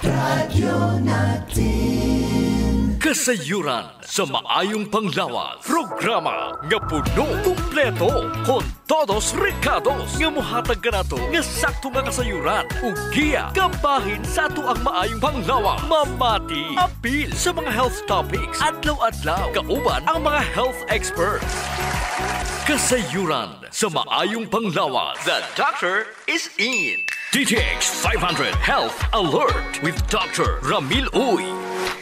Radyo natin. Kasayuran sa maayong panglawas. Programa nga puno, kumpleto, con todos recados. Nga muhatag ka na to, nga sakto nga kasayuran. Ugiya, kabahin sa ato ang maayong panglawas. Mamati, apil sa mga health topics. Adlaw-adlaw, kauban ang mga health experts. Kasayuran sa maayong panglawas. The doctor is in. DTX 500 Health Alert with Dr. Ramil Uy.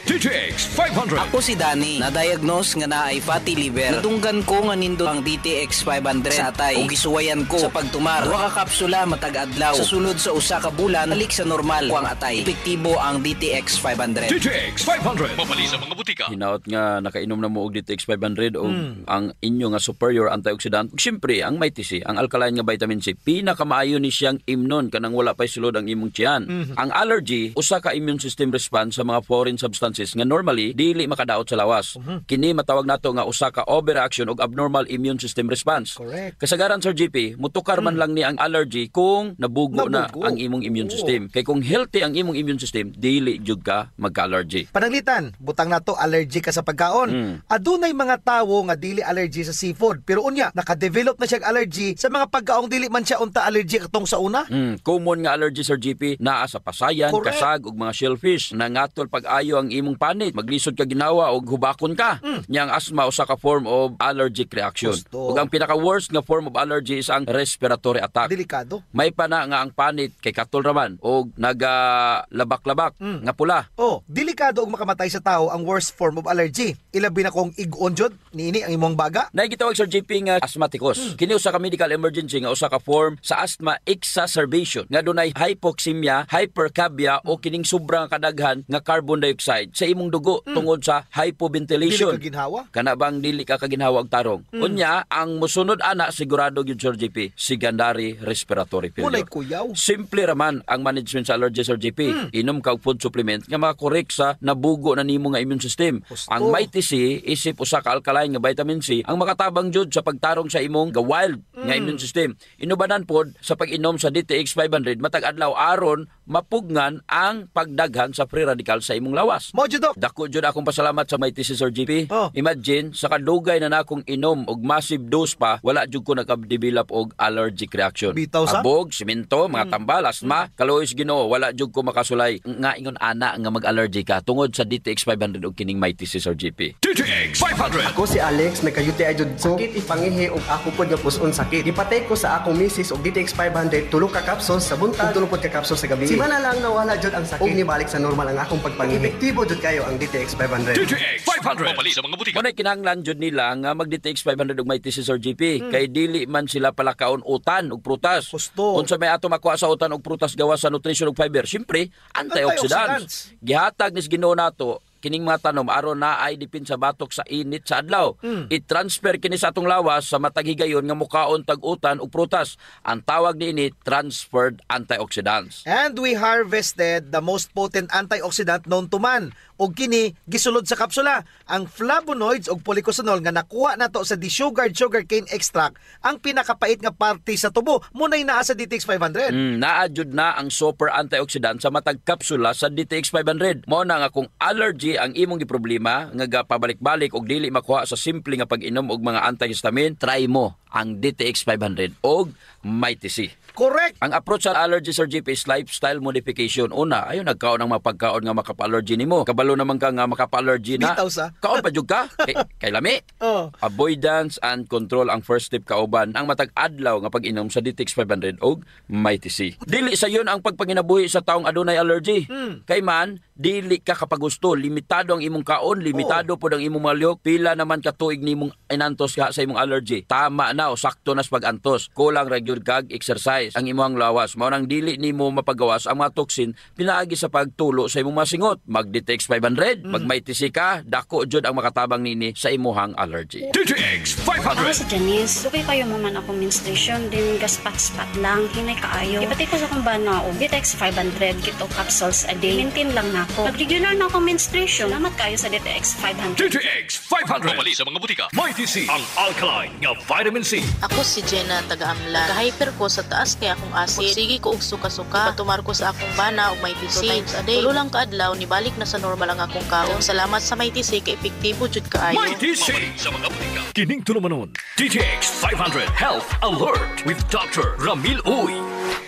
DTX 500. Ako si Danny, na-diagnose nga na ay fatty liver. Natunggan ko nga nindo ang DTX 500 sa atay o gisuwayan ko sa pagtumar. Duha ka kapsula matag adlaw. Sa sulod sa usa ka bulan, balik sa normal ko ang atay. Epektibo ang DTX 500. DTX 500. Mabali sa mga butika. Hinaot nga nakainom na mo og DTX 500 o ang inyo nga superior antioxidant. Siyempre, ang Mighty C, ang alkaline nga vitamin C, pinakamaayo ni siyang imnon kanang wala pa'y sulod ang imong tiyan. Ang allergy, usa ka immune system response sa mga foreign substances nga normally dili makadaot sa lawas. Kini matawag nato nga usa ka overreaction og abnormal immune system response. Correct. Kasagaran Sir GP, mutukar man lang ni ang allergy kung nabugo na ang imong immune system. Kay kung healthy ang imong immune system, dili jud ka magka-allergy. Pananglitan, butang nato allergy ka sa pagkaon. Adunay mga tawo nga dili allergy sa seafood, pero unya naka-develop na siya allergy sa mga pagkaong dili man siya unta allergy katong sa una. Common nga allergy Sir GP naa sa pasayan, Correct. kasag ug mga shellfish. Nangatol pag-ayo ang imong panit, maglisod ka ginawa og hubakon ka. Nya ang asthma usa ka form of allergic reaction. Gusto. Ug ang pinaka-worst nga form of allergy is ang respiratory attack. Delikado. May pa na nga ang panit kay katol raman og nagalabak-labak nga pula. Oh, delikado og makamatay sa tao ang worst form of allergy. Ilabi na kung ig-on jud niini ang imong baga. Naigitawag Sir JP nga asthmaticus. Kini usa ka medical emergency nga usa ka form sa asthma exacerbation nga dunay hypoxemia, hypercapnia o kining sobrang kadaghan nga carbon dioxide sa imong dugo tungod sa hypoventilation. Dili ka ginhawa. Kana bang dili ka kaginhawa og tarong? Unya, ang musunod ana sigurado gyud Sir JP, secondary respiratory Munay failure. kuyaw. Simple raman ang management sa allergy Sir JP. Inom ka og food supplement nga makakorek sa nabugo na nimo nga immune system. Gusto. Ang Mighty C isip usa ka alkaline nga vitamin C ang makatabang jud sa pagtarong sa imong wild nga immune system. Inubanan pod sa pag-inom sa DTX 500 matag adlaw aron mapugnan ang pagdaghan sa free radical sa imong lawas. Mo jud dok. Dako jud akong pasalamat sa Mighty C Sir GP. Oh. Imagine sa kadugay na nakong inom og massive dose pa, wala jud ko naka-develop og allergic reaction. Bitaw sa? Abog, simento, mga tambal, asma, kalois Ginoo, wala jud ko makasulay nga ingon ana nga mag-allergy ka tungod sa DTX 500 og kining Mighty C Sir GP. DTX 500. Ako si Alex, nagka-UTI jud ko. Sakit ipangihi og ako pod nga puson sakit. Ipatay ko sa akong misis og DTX 500 tulo ka capsules sa buntag ug tulo pod ka capsules sa gabi. Simana lang nawala jud ang sakit. Og nibalik sa normal ang akong pagpangihi. Epektibo jud kayo ang DTX 500. DTX 500. Mabali sa mga butika. Muna kinahanglan jud nila nga mag-DTX 500 og Mighty C Sir GP kay dili man sila palakaon utan og prutas. Gusto. Unsa may ato makuha sa utan og prutas gawas sa nutrition ug fiber? Siyempre, antioxidants. Gihatag ni Ginoo nato kining mga tanom aron na ay dipin sa batok sa init sa adlaw. I-transfer kini sa atong lawas sa matag higayon nga mukaon tag utan ug prutas. Ang tawag niini transferred antioxidants. And we harvested the most potent antioxidant known to man. Og kini gisulod sa kapsula, ang flavonoids og polycosanol nga nakuha nato sa desugared sugarcane extract, ang pinakapait nga parte sa tubo. Munay naa sa DTX 500. Naa jud na ang super antioxidant sa matag kapsula sa DTX 500. Mao na nga kung allergy ang imong giproblema nga gapabalik-balik og dili makuha sa simple nga pag-inom og mga antihistamine, try mo ang DTX 500 og Mighty C. Correct. Ang approach sa allergy Sir GP is lifestyle modification. Una, ayo nagkaon ng mga pagkaon nga makapa-allergy nimo. Kabalo naman ka nga makapa-allergy na. Bitaw sa. Kaon pa jud ka? Kay lami. Oh. Avoidance and control ang first step kauban ang matag adlaw nga pag-inom sa DTX 500 og Mighty C. Dili sa yon ang pagpanginabuhi sa taong adunay allergy. Kay man dili ka kapagusto, limitado ang imong kaon, limitado pod ang imong malyok, pila naman ka tuig nimong inantos ka sa imong allergy. Tama na o sakto na sa pag-antos. Kulang regular kag exercise ang imong lawas. Mao nang dili nimo mapagawas ang mga toxin pinaagi sa pagtulo sa imong masingot. Mag-DTX 500, mag-Mighty C ka, dako jud ang makatabang nini sa imong allergy. DTX Ako 500. si Janice. Dugay kayo mo man ako menstruation, din gaspat-spat lang, hinay kaayo. Ipatay ko sa kong bana o DTX 500, kito capsules a day. Maintain lang na ako. Pag-regular na ako menstruation, salamat kayo sa DTX 500. DTX 500. Mabali sa mga butika. Mighty C, ang alkaline nga vitamin C. Ako si Jenna taga-Amla. Ka-hyper ko sa taas taas kay akong acid. Sige ko og suka-suka. Patumar ko sa akong bana og may TC. 2 times a day. Tulo lang kaadlaw ni balik na sa normal ang akong kaon. Salamat sa may TC kay epektibo jud kaayo. May TC sa mga butika. Kining tulumanon. DTX 500 Health Alert with Dr. Ramil Uy.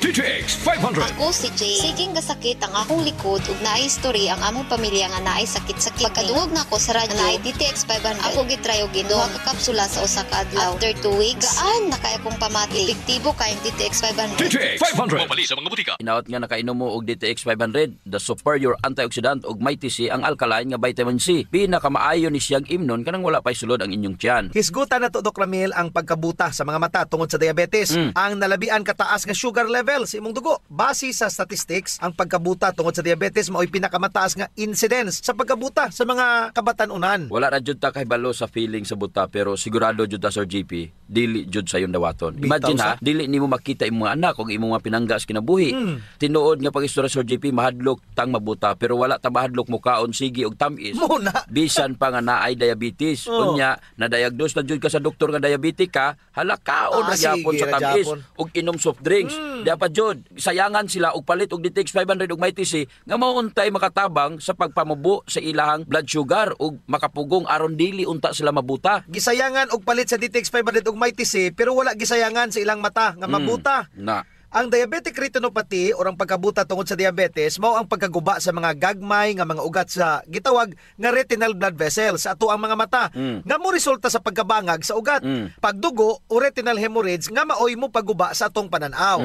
DTX 500. Ako si Jay. Siging gasakit ang akong likod ug naay history ang among pamilya nga naay sakit-sakit. Pagkadungog nako sa radyo, naay DTX 500. Ako gitry og duha ka kapsula sa usa ka adlaw. After 2 weeks, gaan na kay akong pamati. Epektibo kay DTX 500. DTX 500. Mabali sa mga butika. Inaot nga nakainom mo og DTX 500, the superior antioxidant og may TC ang alkaline nga vitamin C. Pinakamaayo ni siyang imnon kanang wala pay sulod ang inyong tiyan. Hisgutan na to, Dok Ramil, ang pagkabuta sa mga mata tungod sa diabetes. Ang nalabian kataas nga sugar level sa imong dugo. Base sa statistics, ang pagkabuta tungod sa diabetes mao'y pinakamataas nga incidence sa pagkabuta sa mga kabatan-unan. Wala ra jud ta kahibalo sa feeling sa buta pero sigurado jud ta Sir GP dili jud sa yung dawaton. Imagine ha, dili nimo makita imong mga anak ug imong mga pinangga sa kinabuhi. Tinuod nga pag-istorya Sir GP mahadlok tang mabuta pero wala ta mahadlok mo kaon sige og tamis. Muna. Bisan pa nga naay diabetes. Unya na diagnose na jud ka sa doktor nga diabetic ka, hala kaon ra gyapon sa tamis ug inom soft drinks. Dapat jud sayangan sila og palit og DTX 500 ug may TC nga mauntay makatabang sa pagpamubo sa ilahang blood sugar ug makapugong aron dili unta sila mabuta. Gisayangan og palit sa DTX 500 ug may TC pero wala gisayangan sa ilang mata nga mabuta. Na Ang diabetic retinopathy o ang pagkabuta tungod sa diabetes mao ang pagkaguba sa mga gagmay nga mga ugat sa gitawag nga retinal blood vessels sa ato ang mga mata nga mo resulta sa pagkabangag sa ugat, pagdugo o retinal hemorrhage nga maoy mo paguba sa atong pananaw.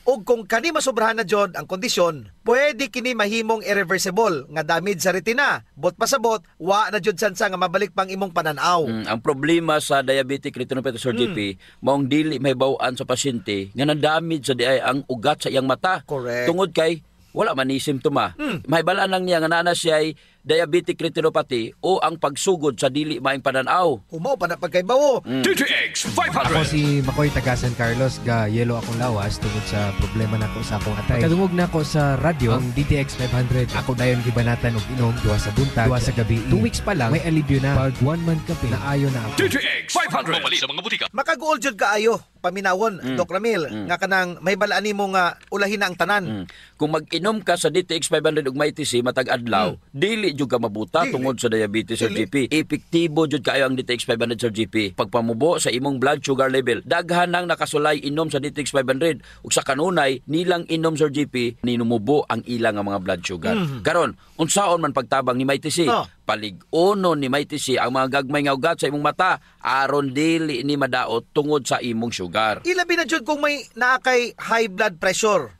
Ug kung kani masobrahan na jud ang kondisyon, pwede kini mahimong irreversible nga damage sa retina. Bot pasabot, wa na jud sansa nga mabalik pang imong pananaw. ang problema sa diabetic retinopathy Sir GP, maong dili mahibaw-an sa pasyente nga na-damage sa diay ang ugat sa iyang mata. Correct. Tungod kay wala man ni simptoma. Mahibalaan lang niya nga naa siya ay diabetic retinopathy o ang pagsugod sa dili maayong pananaw. Umaw pa na pagkaibawo. DTX Ako 500. si Makoy taga San Carlos ga yelo akong lawas tungod sa problema nako sa akong atay. Kadungog nako sa radyo ang DTX 500. Ako dayon gibanatan og inom duha sa buntag, duha sa gabi. 2 weeks pa lang may alibyo na. Pag 1 month kape na ayo na ako. DTX 500. Mabali sa mga butika. Makaguol jud kaayo paminawon, Doc Ramil, nga kanang mahibalaan nimo nga ulahin na ang tanan. Kung mag-inom ka sa DTX 500 ug may TC matag adlaw, dili jud ka mabuta tungod sa diabetes Sir GP. Epektibo jud kaayo ang DTX 500 Sir GP. Pagpamubo sa imong blood sugar level, daghan nang nakasulay inom sa DTX 500 ug sa kanunay nilang inom Sir GP ninumubo ang ilang nga mga blood sugar. Karon, unsaon man pagtabang ni may TC? Palig-unon ni may TC ang mga gagmay nga ugat sa imong mata aron dili ni madaot tungod sa imong sugar. Ilabi na jud kung may naakay high blood pressure.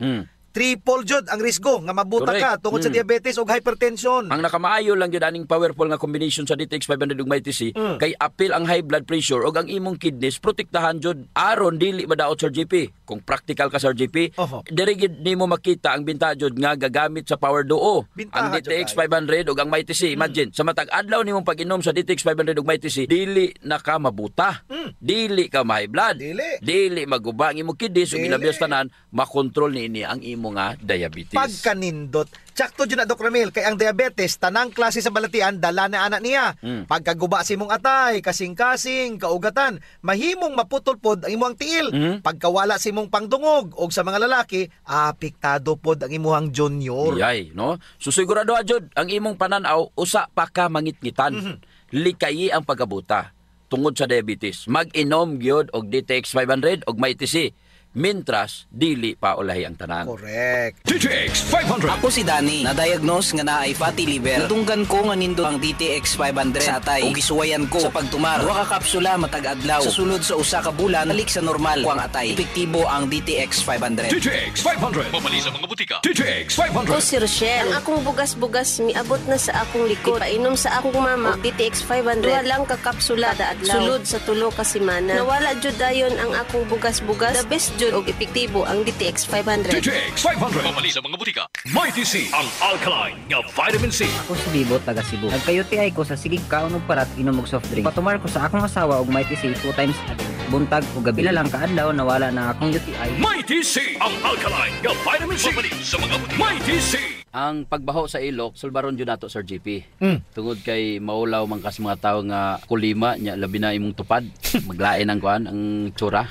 Triple jud ang risgo nga mabuta Correct. ka tungod sa diabetes o hypertension. Ang nakamaayo lang yun aning powerful nga combination sa DTX 500 ug may TC kay apil ang high blood pressure ug ang imong kidneys protektahan jud aron dili madaot Sir GP. Kung practical ka Sir GP, diri gid nimo makita ang binta jud nga gagamit sa Power Duo. Bintaha Ang DTX 500 ug ang may TC. Imagine sa matag adlaw nimong pag-inom sa DTX 500 ug may TC, dili na ka mabuta. Dili ka ma-high blood. Dili maguba ang imong kidneys ug ilabi sa tanan makontrol niini ang imo nga diabetes. Pagkanindot. Tsakto dyan na, Dok Ramil, kay ang diabetes, tanang klase sa balatian, dala na anak niya. Pagkaguba si mong atay, kasing-kasing, kaugatan, mahimong maputol pod ang imuhang tiil. Pagkawala si mong pangdungog, o sa mga lalaki, apektado pod ang imuhang junior. Yay, no? So sigurado jud ang imong pananaw usa pa ka mangitngitan. Likayi ang pagkabuta tungod sa diabetes. Mag-inom gyud og DTX 500 og may TC. Mintras, dili pa ulahi ang tanan. Correct. DTX 500. Ako si Danny, na-diagnose nga naay fatty liver. Natunggan ko nga nindot ang DTX 500 sa atay. Ug gisuwayan ko sa pagtumar. Duha ka kapsula matag adlaw. Sa sulod sa usa ka bulan, balik sa normal ko ang atay. Epektibo ang DTX 500. DTX 500. Mabali sa mga butika. DTX 500. Ako si Rochelle. Ang akong bugas-bugas miabot na sa akong likod. Painom sa akong mama og DTX 500. Duha lang ka kapsula kada adlaw. Sulod sa tulo ka semana. Nawala jud dayon ang akong bugas-bugas. The best jud og epektibo ang DTX 500. DTX 500. Mabali sa mga butika. May TC ang alkaline nga vitamin C. Ako si Bibo, taga Cebu. Nagkayuti ko sa sigig kaon og parat inom og soft drink. Patumar ko sa akong asawa og may TC 2 times a day. Buntag o gabi. Pila lang kaadlaw nawala na akong UTI. May TC ang alkaline nga vitamin C. Mabali sa mga butika. May TC. Ang pagbaho sa ilok, sulbaron jud nato Sir JP. Tungod kay maulaw man kas mga tawo nga kulima nya labi na imong tupad, maglain ang kuan ang tsura.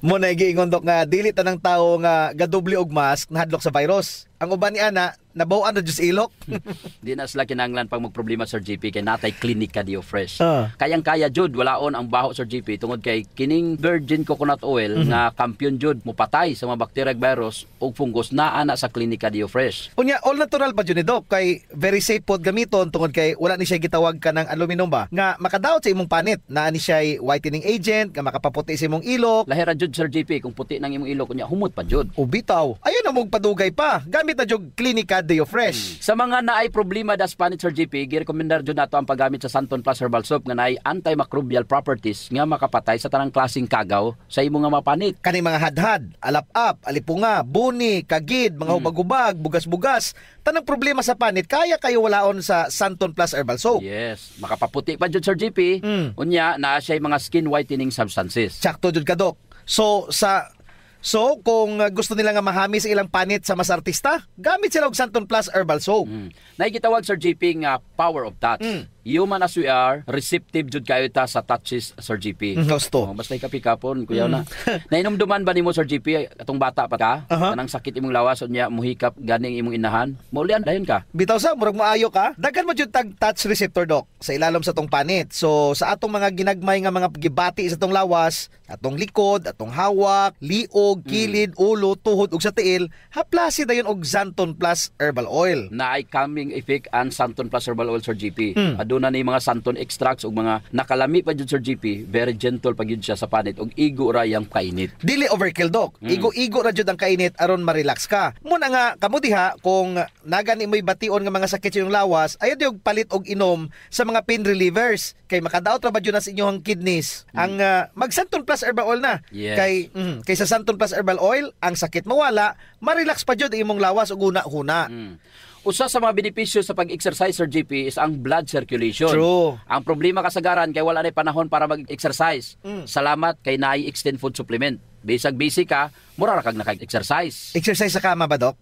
Mo na giingon dok nga dili tanang tawo nga gadoble og mask nahadlok sa virus. Ang uban ni ana nabaw-an na jud sa ilok. Di na sila kinahanglan pag magproblema Sir JP kay natay Clinica Dio Fresh. Kayang-kaya jud walaon ang baho Sir JP tungod kay kining virgin coconut oil nga kampiyon jud mopatay sa mga bakterya ug virus ug fungus naa na sa Clinica Dio Fresh. Unya all natural pa jud ni dok kay very safe pod gamiton tungod kay wala ni siya gitawag ka ng aluminum ba nga makadaot sa imong panit naa ni siya whitening agent nga makapaputi sa imong ilok. Lahira jud Sir JP kung puti nang imong ilok unya humot pa jud. O bitaw ayon na mong padugay pa gamit na jud Clinica Dio Fresh. Sa mga naay problema das panit Sir JP, girekomendar jud nato ang paggamit sa Santon Plus Herbal Soap nga naay antimicrobial properties nga makapatay sa tanang klaseng kagaw sa imong nga mapanit. Kani mga hadhad, alap-ap, alipunga, buni, kagid, mga hubag-hubag, bugas-bugas, tanang problema sa panit kaya kayo walaon sa Santon Plus Herbal Soap. Yes, makapaputi pa jud Sir JP. Unya naa siya mga skin whitening substances. Sakto jud ka dok. So, kung gusto nila nga mahami sa ilang panit sa mas artista, gamit sila og Santon Plus Herbal Soap. Naigitawag Sir JP nga power of touch. Human as we are, receptive jud kayo ta sa touches Sir JP. Gusto. Basta ikapikapon, kuyaw na. Nainomduman ba nimo Sir JP atong bata pa ka? Kanang sakit imong lawas unya muhikap ganing imong inahan. Maulian dayon ka. Bitaw sa murag maayo ka. Daghan mo jud tag touch receptor dok sa ilalom sa tong panit. So sa atong mga ginagmay nga mga gibati sa tong lawas, atong likod, atong hawak, liog, kilid, ulo, tuhod ug sa tiil, haplasi dayon og Santon Plus Herbal Oil. Naay calming effect ang Santon Plus Herbal Oil Sir JP. Aduna ni mga santon extracts ug mga nakalami pa jud Sir JP, very gentle pa gyud siya sa panit ug igo ra yang kainit. Dili overkill dok. Igo-igo ra jud ang kainit aron ma-relax ka. Muna nga kamo diha kung nagani mo'y bation nga mga sakit sa inyong lawas, ayo diog palit og inom sa mga pain relievers kay makadaot ra ba jud na sa inyong kidneys. Ang mag Santon Plus Herbal Oil na. Yes. Kay sa Santon Plus Herbal Oil, ang sakit mawala, ma-relax pa jud imong lawas ug una-huna. Usa sa mga benepisyo sa pag-exercise Sir JP is ang blood circulation. True. Ang problema kasagaran kay wala na panahon para mag-exercise. Salamat kay naay extend food supplement. Bisag busy ka, mura ra kag naka-exercise. Exercise sa kama ba dok?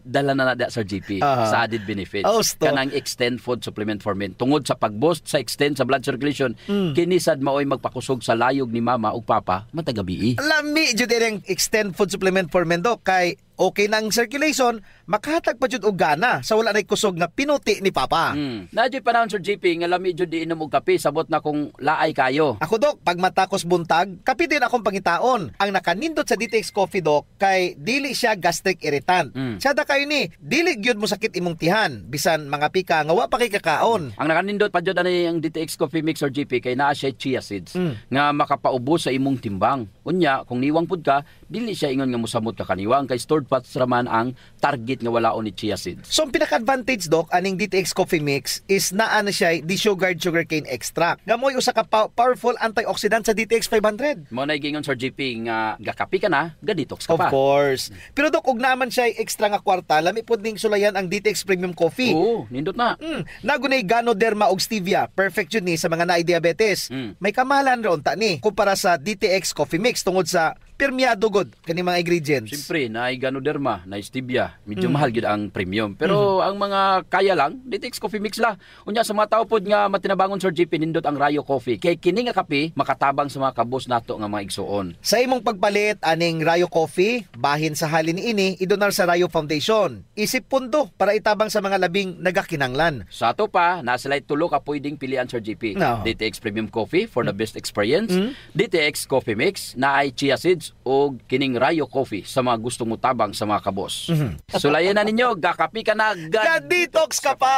Dala na Sir JP sa added benefits. Kanang extend food supplement for men. Tungod sa pag-boost sa extend sa blood circulation, kinisad maoy magpakusog sa layog ni mama ug papa matagabi. Lami jud ang extend food supplement for men dok kay okay nang circulation, makahatag pa jud og gana sa wala nay kusog nga pinuti ni papa. Nadyo panahon Sir JP nga lami jud di inom og kape sabot na kung laay kayo. Ako dok, pag matakos buntag, kape din akong pangitaon. Ang nakanindot sa DTX Coffee dok kay dili siya gastric irritant. Sada kayo ni, dili gyud mo sakit imong tihan bisan mga pika nga wa pa kay kakaon. Ang nakanindot pa jud ani ang DTX Coffee Mix Sir JP kay naa siya chia seeds nga makapaubos sa imong timbang. Unya kung niwang pud ka, dili siya ingon nga mosamot ka kaniwang kay stored fats raman ang target nga walaon ni chia seeds. So ang pinaka-advantage dok aning DTX Coffee Mix is naa na siya desugared sugarcane extract. Nga mo'y usa ka powerful antioxidant sa DTX 500. Mo na gingon Sir JP nga gakapi ka na, ga-detox ka pa. Of course. Pero dok ug naman siya extra nga kwarta, lami pud ning sulayan ang DTX Premium Coffee. Oo, nindot na. Nagunay Ganoderma ug stevia, perfect yun ni sa mga naay diabetes. May kamahalan ron ta ni kumpara sa DTX Coffee Mix tungod sa permeado god kani mga ingredients. Siyempre, naay Ganoderma, naay stevia, medyo mahal gid ang premium. Pero ang mga kaya lang, DTX Coffee Mix la. Unya sa mga tao pod nga matinabangon Sir JP nindot ang Rayo Coffee. Kay kini nga kape makatabang sa mga kabos nato nga mga igsuon. Sa imong pagpalit aning Rayo Coffee, bahin sa halin ini idonar sa Rayo Foundation. Isip pundo para itabang sa mga labing nagakinanglan. Sa ato pa, nasalay tulo ka pwedeng pilian Sir JP. DTX Premium Coffee for the best experience, DTX Coffee Mix na ay chia seeds o kining Rayo Coffee sa mga gustong mutabang sa mga kabos. Sulayan na ninyo, gakapi ka na, ga-detox ka pa!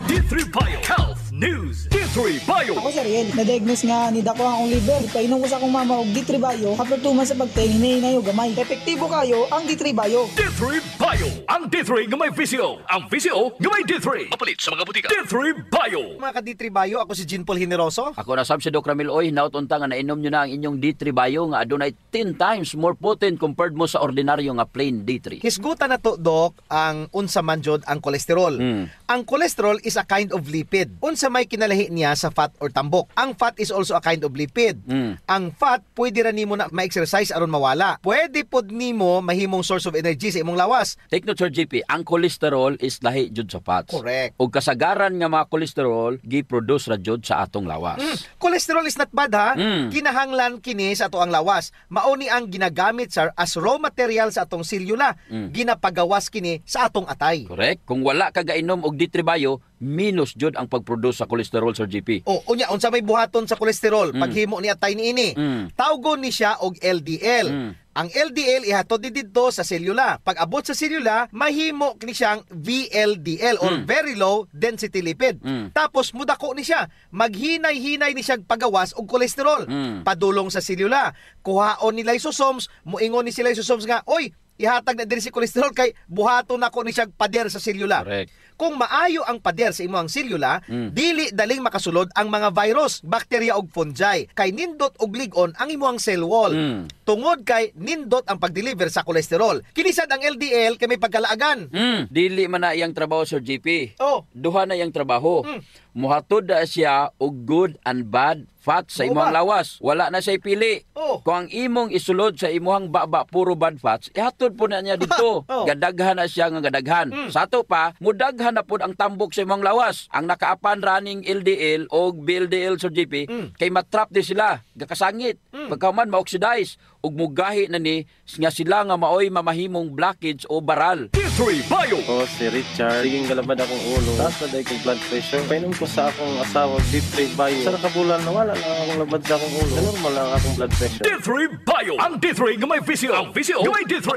D3 Bio Health News. D3 Bio. Ako si Riel, na-diagnose nga ni dako ang liver. Painom ko sa akong mama og D3 Bio. After 2 months sa pagtingin, hinayo gamay. Epektibo kayo ang D3 Bio. D3 Bio. Ang D3 nga may VCO. Ang VCO nga may D3. Mapalit sa mga butika. D3 Bio. Mga ka-D3 Bio, ako si Jean Paul Hineroso. Ako na sab si Doc Ramil Oy, nautunta nga nainom nyo na ang inyong D3 Bio nga adunay 10 times more potent compared mo sa ordinaryo nga plain D3. Hisgutan na to, Doc, ang unsa man jud ang kolesterol. Ang kolesterol is a kind of lipid. Unsa may kinalahi niya sa fat or tambok. Ang fat is also a kind of lipid. Ang fat pwede ra nimo na ma-exercise aron mawala. Pwede pod nimo mahimong source of energy sa imong lawas. Take note, Sir JP, ang cholesterol is lahi jud sa fats. Correct. Ug kasagaran nga mga cholesterol gi-produce ra jud sa atong lawas. Cholesterol is not bad ha. Kinahanglan kini sa ato ang lawas. Mao ni ang ginagamit sir as raw material sa atong selula. Ginapagawas kini sa atong atay. Correct. Kung wala ka gainom og D3 minus jud ang pag-produce sa cholesterol, Sir JP. Unya unsa may buhaton sa cholesterol paghimo ni atay niini. Tawgon ni siya og LDL. Ang LDL ihatod didto sa selula. Pag abot sa selula, mahimo kini siyang VLDL or very low density lipid. Tapos mudako ni siya, maghinay-hinay ni siyang pagawas og kolesterol. Padulong sa selula. Kuhaon ni lysosomes, muingon ni si lysosomes nga, oy, ihatag na diri si kolesterol kay buhaton nako ni siyang pader sa selula. Correct. Kung maayo ang pader sa imong selula, dili daling makasulod ang mga virus, bakterya ug fungi. Kay nindot og ligon ang imong cell wall. Tungod kay nindot ang pag-deliver sa kolesterol. Kinisad ang LDL kay may pagkalaagan. Dili man na iyang trabaho, Sir JP. Duha na iyang trabaho. Muhatod na siya og good and bad fats sa imong lawas. Wala na siya pili. Kung ang imong isulod sa imong baba puro bad fats, ihatod po na niya dito. Gadaghan na siya nga gadaghan. Sa ato pa, mudaghan na po ang tambok sa imong lawas. Ang nakaapan running LDL o VLDL, Sir JP, kay matrap din sila. Gakasangit. Pagkaman ma-oxidize. Ug mugahi na ni nga sila nga maoy mamahimong blockage o baral. D3 Bio! Ako si Richard. Siging galabad akong ulo. Taas na dahil kong blood pressure. Painom ko sa akong asawa, D3 Bio. Sa nakabulan, nawala lang akong labad sa akong ulo. Normal lang akong blood pressure. D3 Bio! Ang D3 nga may VCO. Ang VCO nga may D3.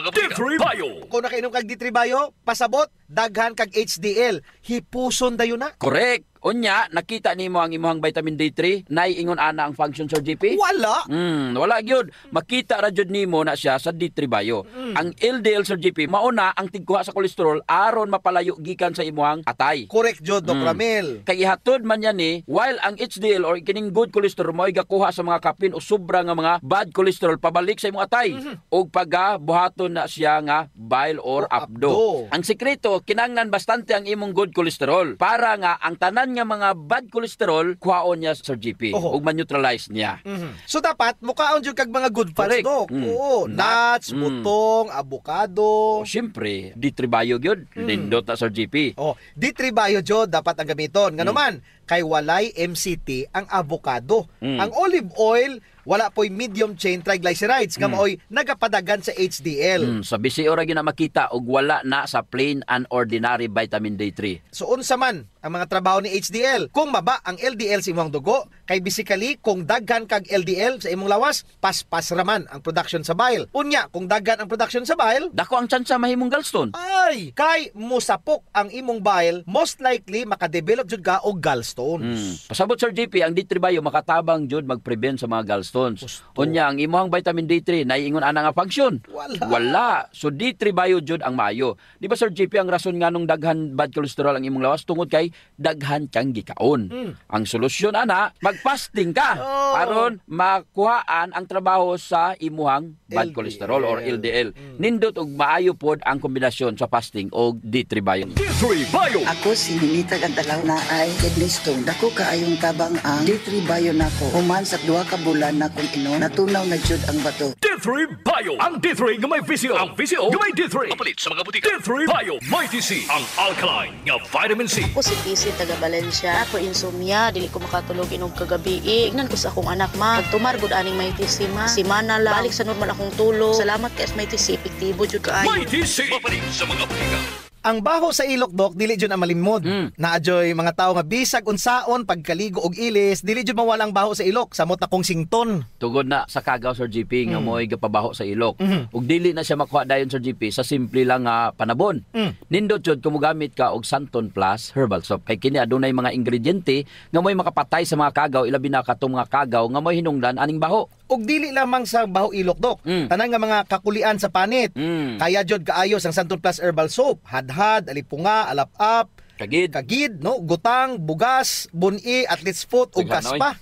D3 Bio! Kung nakainom kag D3 Bio, pasabot, daghan kag HDL. Hipuson dayon na. Correct. Unya, nakita nimo ang imong vitamin D3 na ingon ana ang function, Sir JP? Wala. Wala gyud. Makita ra jud nimo na siya sa D3 Bio. Ang LDL, Sir JP, mauna ang tigkuha sa kolesterol aron mapalayo gikan sa imong atay. Correct jud, Doc Ramel. Kay ihatod man yan ni, while ang HDL or kining good cholesterol mo gakuha sa mga kapin o sobra nga mga bad cholesterol pabalik sa imong atay. O pagabuhaton na siya nga bile or apdo. Ang sekreto, kinanglan bastante ang imong good cholesterol para nga ang tanan nga mga bad cholesterol kuhaon niya, Sir GP ug ma-neutralize niya. So dapat mukaon jud kag mga good fats, Doc. Oo, nuts, butong, avocado. Siyempre, D3 Bio gyud. Nindot na, Sir GP. D3 Bio jud dapat ang gamiton. Ngano man kay walay MCT ang avocado. Ang olive oil wala po'y medium chain triglycerides nga maoy nagapadagan sa HDL. Sa bisi ora gyud na makita og wala na sa plain and ordinary vitamin D3. So unsa man ang mga trabaho ni HDL? Kung maba ang LDL sa imong dugo, kay basically kung daghan kag LDL sa imong lawas, paspas raman ang production sa bile. Unya, kung daghan ang production sa bile, dako ang tsansa mahimong gallstone. Ay, kay musapok ang imong bile, most likely makadevelop jud ka og gallstones. Pasabot, Sir JP, ang D3 Bio makatabang jud mag-prevent sa mga gallstones. Unya, ang imong vitamin D3 naiingon ana nga function. Wala. So D3 Bio jud ang maayo. Di ba, Sir JP, ang rason nganong daghan bad cholesterol ang imong lawas tungod kay daghan kang gikaon. Ang solusyon ana, mag-fasting ka aron makuhaan ang trabaho sa imuhang bad cholesterol or LDL. Nindot og maayo pod ang kombinasyon sa fasting og D3 Bio. D3 Bio! Ako si Ninita Gandalaw na ay kidney stone. Dako kaayong tabang ang D3 Bio nako. Human sa 2 ka bulan na kung inom, natunaw na jud ang bato. D3 Bio! Ang D3 nga may VCO. Ang VCO nga may D3. Kapalit sa mga butika. D3 Bio! May TC. Ang alkaline nga vitamin C. Ako si TC taga Valencia. Ako insomnia, dili ko makatulog inog kagabi. Ignan ko sa akong anak, ma. Pagtumargod aning may TC, ma. Si mana lang. Balik sa normal akong tulog. Salamat kay may TC. Epektibo jud kaayo. May TC. Kapalit sa mga butika. Ang baho sa ilok, Doc, dili jud ang malimod. Naadyoy mga tawo nga bisag unsaon pagkaligo og ilis, dili jud mawala ang baho sa ilok, samot na kong sington. Tugod na sa kagaw, Sir GP, nga mo'y gapabaho sa ilok. Ug dili na siya makuha dayon, Sir GP, sa simple lang nga panabon. Nindot jud kung mogamit ka og Santon Plus herbal soap. Kay kini adunay mga ingrediente nga mo'y makapatay sa mga kagaw, ilabi na katong mga kagaw nga mo'y hinungdan aning baho. Og dili lamang sa baho ilok, Doc. Tanan nga mga kakulian sa panit. Kaya jud kaayos ang Santon Plus herbal soap. Hadhad, alipunga, alap-ap, Kagid, no? Gutang, bugas, buni, athlete's foot, ug kaspa.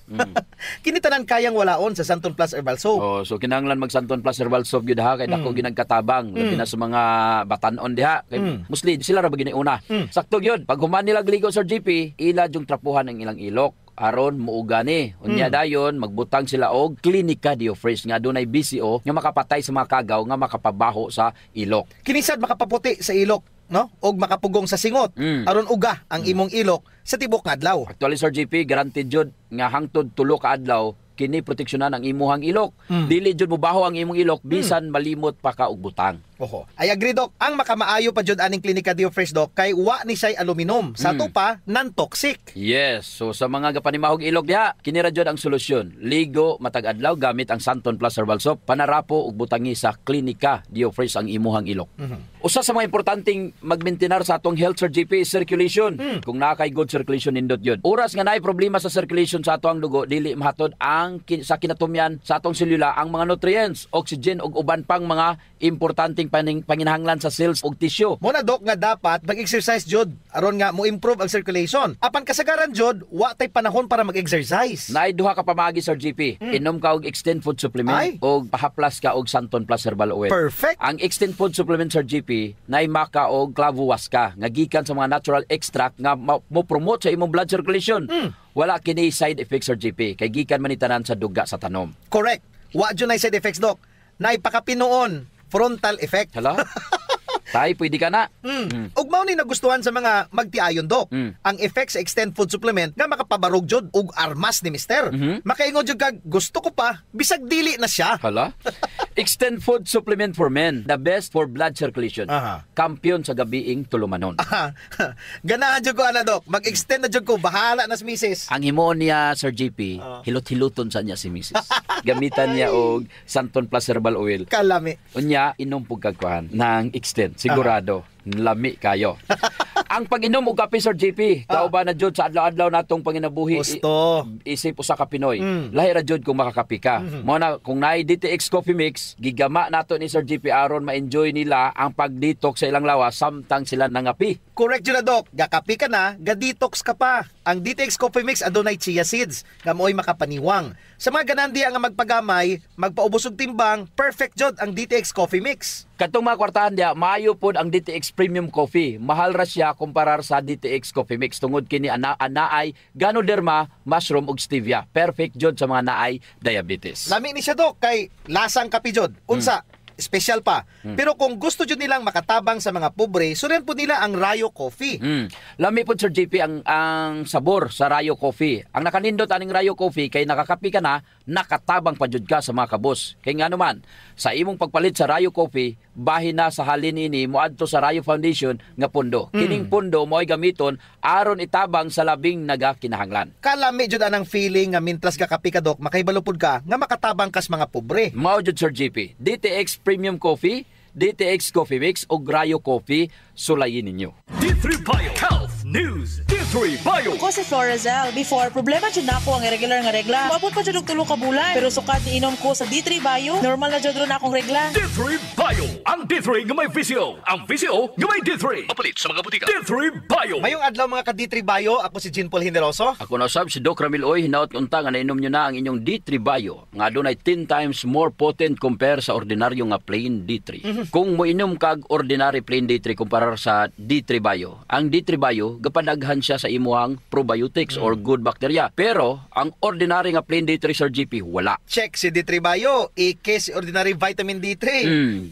Kini tanan kayang walaon sa Santon Plus Herbal Soap. Oh, so kinahanglan mag Santon Plus Herbal Soap gyud ha kay dako ginagkatabang labi na sa mga batan-on diha kay mostly sila ra ba gini una. Sakto gyud. Pag human nila ligo Sir GP, ila yung trapuhan ang ilang ilok aron muugani. Unya dayon magbutang sila og Clinica Diofresh nga dunay BCO nga makapatay sa mga kagaw nga makapabaho sa ilok. Kinisad makapaputi sa ilok, no? Og makapugong sa singot aron uga ang imong ilok sa tibok nga adlaw. Actually Sir GP, guaranteed jud nga hangtod 3 ka adlaw kini proteksyonan ang imuhang ilok. Dili jud mobaho ang imong ilok bisan malimot pa ka og butang. Oho. Ay agree Dok, ang makamaayo pa jud aning Clinica Diofresh Dok kay wa ni say aluminum. Sa to pa non-toxic. Yes, so sa mga gapanimahog ilok diha, kini ra jud ang solusyon. Ligo matag adlaw gamit ang Santon Plus Herbal Soap, panarapo ug butangi sa Clinica Diofresh ang imuhang ilok. Usa sa mga importanteng magmaintenar sa atong health Sir GP is circulation. Kung naa kay good circulation nindot yun. Oras nga naay problema sa circulation sa atong dugo, dili mahatod ang sa kinatumyan sa atong selula ang mga nutrients, oxygen ug uban pang mga importanteng panginahanglan sa cells ug tissue. Muna Dok nga dapat mag-exercise jud aron nga mo improve ang circulation. Apan kasagaran jud wa tay panahon para mag-exercise. Naay duha ka pamagi Sir GP. Inom ka og Extend Food Supplement ug pahaplas ka og Santon Plus Herbal Oil. Perfect. Ang Extend Food Supplement Sir GP naay maka og clavo waska nga gikan sa mga natural extract nga mo promote sa imong blood circulation. Wala kini side effects Sir GP kay gikan man itanan sa duga sa tanom. Correct. Wa jud nay side effects Dok. Naay pakapinoon frontal effect. Hala? Tay, pwede ka na. Ug mao ni nagustuhan sa mga magtiayon Dok. Ang effect sa Extend Food Supplement nga makapabarog jud ug armas ni mister. Makaingon jud kag gusto ko pa bisag dili na siya. Hala? Extend Food Supplement for Men, the best for blood circulation. Kampiyon sa gabiing tulumanon. Ganahan jud ko ana Dok. Mag-extend na jud ko, bahala na si Mrs. Ang himo niya Sir GP, hilot-hiluton sa niya si Mrs. Gamitan niya og Santon Plus Herbal Oil. Kalami. Unya inom pug kagkuhan ng Extend. Sigurado, lami kayo. Ang pag-inom og kape Sir GP, kauban na jud sa adlaw-adlaw natong panginabuhi. Gusto. Isip usa ka Pinoy. Lahi ra jud kung makakape ka. Mo na kung naay DTX Coffee Mix, gigama nato ni Sir GP aron ma-enjoy nila ang pag-detox sa ilang lawas samtang sila nangapi. Correct jud na Dok. Gakapi ka na, ga-detox ka pa. Ang DTX Coffee Mix adunay chia seeds nga mo'y makapaniwang. Sa mga ganandi nga magpagamay, magpaubos og timbang, perfect jud ang DTX Coffee Mix. Katong mga kwartahan diya, maayo pod ang DTX Premium Coffee. Mahal ra siya kumparar sa DTX Coffee Mix tungod kini anaay Ganoderma, mushroom ug stevia. Perfect jud sa mga naay diabetes. Lami ni siya Dok kay lasang kape jud. Unsa? Special pa. Pero kung gusto jud nilang makatabang sa mga pobre, sunan po nila ang Rayo Coffee. Lami po Sir JP ang sabor sa Rayo Coffee. Ang nakanindot aning Rayo Coffee kay nakakapi ka na, nakatabang pa jud ka sa mga kabos. Kay nga naman, sa imong pagpalit sa Rayo Coffee, bahin na sa halin ini moadto sa Rayo Foundation nga pundo. Kining pundo mo'y gamiton aron itabang sa labing nagakinahanglan. Kalami jud anang feeling nga mintras ka kape ka Dok, makaibalupod ka nga makatabang kas mga pobre. Mao jud Sir JP, DTX Premium Coffee, DTX Coffee Mix o Rayo Coffee, sulayin ninyo. D3 Bio Health News. D3 Bio. Ako si Florazal. Before, problema dyan na ako ang irregular nga regla. Mabot pa dyan og 3 ka bulan. Pero sukat inom ko sa D3 Bio, normal na dyan ron akong regla. D3 Bio. Ang D3 nga may VCO. Ang VCO nga may D3. Mapalit sa mga butika. D3 Bio. Mayong adlaw mga ka D3 Bio, ako si Jean Paul Hineroso. Ako na sab si Doc Ramil Oy, hinaot unta nga nainom nyo na ang inyong D3 Bio. Nga adunay 10 times more potent compare sa ordinaryo nga plain D3. Kung mo inom kag ordinary plain D3 kumpara sa D3 Bio, ang D3 Bio gapanaghan siya sa imuhang probiotics or good bacteria. Pero ang ordinary nga plain D3 Sir GP wala. Check si D3 Bio, ike si ordinary vitamin D3.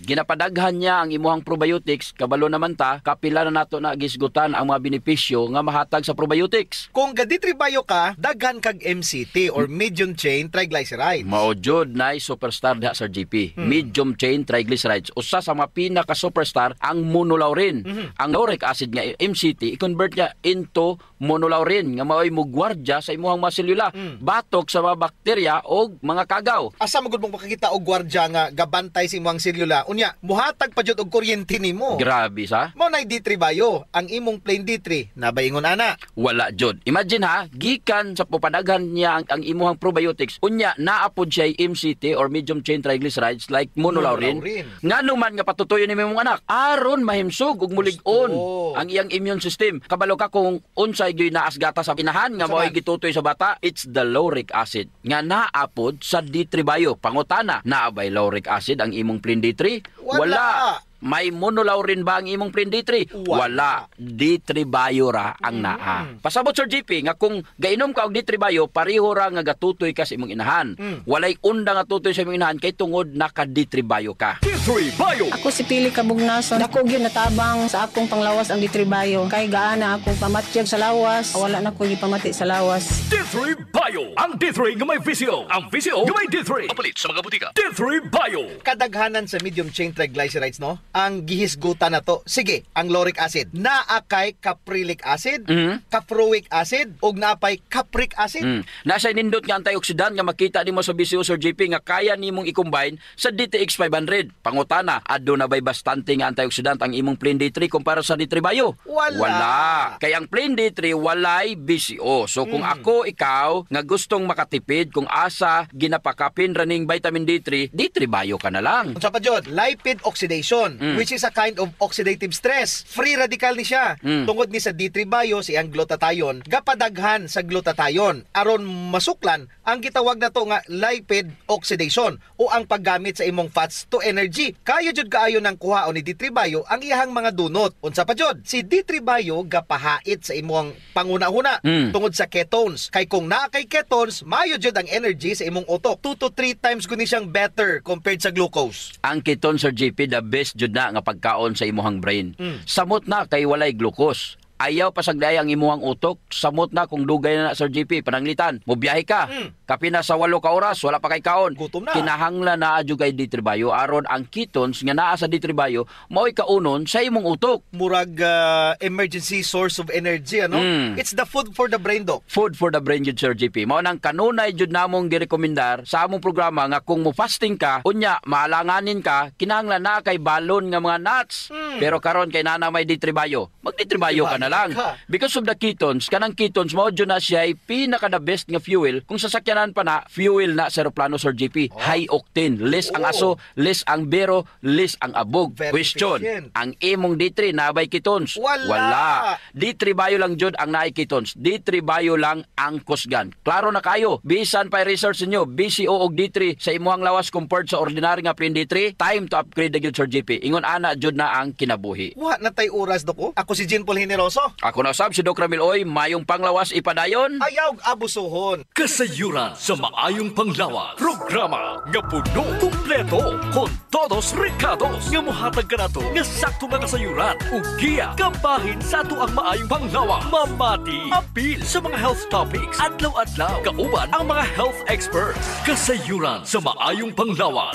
Ginapadaghan niya ang imuhang probiotics, kabalo naman ta, kapila na nato na gisgutan ang mga benepisyo nga mahatag sa probiotics. Kung ga D3 Bio ka, daghan kag MCT or medium chain triglycerides. Mao jud nay superstar diha Sir GP. Medium chain triglycerides. Usa sa mga pinaka superstar ang monolaurin. Ang lauric acid nga MCT i-convert niya into monolaurin nga mao'y mugwardya sa imuhang mga selula, batok sa mga bakterya o mga kagaw. Asa magud mong makakita og gwardya nga gabantay sa imong selula? Unya, muhatag pa jud og kuryente nimo. Grabe sa. Mao nay D3 bayo, ang imong plain D3 nabaingon ana. Wala jud. Imagine ha, gikan sa pupadaghan niya ang imuhang probiotics, unya naapod siya MCT or medium chain triglycerides like monolaurin. Ngano man nga patutuyo ni imong anak, aron mahimsog ug mulig-on ang iyang immune system. Kabalo ka kung unsay gyud naas gata sa pinahan nga mao'y gitutoy sa bata, it's the lauric acid nga naapod sa D3 bayo. Pangutana, naabay lauric acid ang imong plain D3? Wala. May monolaurin ba ang imong plain D3? Wala. D3 bayo ra ang naa. Pasabot Sir GP nga kung gainom ka og D3 bayo, pareho ra nga gatutoy ka sa imong inahan. Walay unda nga tutoy sa imong inahan kay tungod naka D3 bayo ka. D3 bayo. Ako si Pili Kabugnason. Dako gyud natabang sa akong panglawas ang D3 bayo. Kay gaana akong pamatyag sa lawas, wala na ko gipamati sa lawas. D3 bayo. Ang D3 nga may VCO. Ang VCO nga may D3. Papalit sa mga butika. D3 bayo. Kadaghanan sa medium chain triglycerides, no? Ang gihisgutan na to. Sige, ang lauric acid. Naakay caprilic acid, caproic acid, ug naapay capric acid. Nasa nindot nga antioxidant nga makita nimo sa VCO Sir JP nga kaya nimong i-combine sa DTX 500. Pangutana, adto na bay bastante nga antioxidant ang imong plain D3 kumpara sa D3 bayo? Wala. Kaya ang plain D3 walay VCO. So kung ako, ikaw, nga gustong makatipid kung asa ginapakapin raning vitamin D3, D3 bayo ka na lang. Unsa pa jud? Lipid oxidation, which is a kind of oxidative stress. Free radical ni siya. Tungod ni sa D3 bayo siyang glutathione, gapadaghan sa glutathione aron masuklan ang gitawag na to nga lipid oxidation o ang paggamit sa imong fats to energy. Kaya jud kaayo nang kuhaon ni D3 bayo ang iyang mga dunot. Unsa pa jud? Si D3 bayo gapahait sa imong panguna-una tungod sa ketones. Kay kung naa kay ketones, mayo jud ang energy sa imong utok. 2 to 3 times guni siyang better compared sa glucose. Ang ketone Sir JP the best jud na nga pagkaon sa imuhang brain. Samot na kay walay glucose. Ayaw pasagday ang imuhang utok, samot na kung dugay na Sir JP, pananglitan. Mubiyahe ka, kapina sa 8 ka oras, wala pa kay kaon. Kinahanglan na adyo kay D3 bayo, aron ang ketones nga naa sa D3 bayo, mao'y kaunon sa imong utok. Murag emergency source of energy, ano? It's the food for the brain, Doc. Food for the brain jud Sir JP. Mao nang kanunay jud namong girekomendar sa among programa nga kung mo fasting ka, unya maalanganin ka, kinahanglan na kay balon nga mga nuts. Pero karon kay nana may D3 bayo, mag D3 bayo ka na lang. Because of the ketones, kanang ketones mao jud na siya ay pinaka the best nga fuel. Kung sasakyanan pa na, fuel na sa eroplano Sir JP. High octane, less ang aso, less ang bero, less ang abog. Question, ang imong D3 nabay ketones? Wala. D3 bayo lang jud ang naay ketones. D3 bayo lang ang kusgan. Klaro na kayo. Bisan pa research niyo, BCO og D3 sa imuhang lawas compared sa ordinary nga plain D3, time to upgrade na gyud Sir JP. Ingon ana jud na ang kinabuhi. Wa na tay oras, Dok. Ako si Jean Paul Generoso. Ako na sab si Doc Ramil Oy, mayong panglawas ipadayon. Ayaw abusuhon. Kasayuran sa maayong panglawas. Programa nga puno, kumpleto, con todos recados. Nga mohatag ka na to, nga sakto nga kasayuran. Ugiya, kabahin sa ato ang maayong panglawas. Mamati, apil sa mga health topics. Adlaw-adlaw, kauban ang mga health experts. Kasayuran sa maayong panglawas.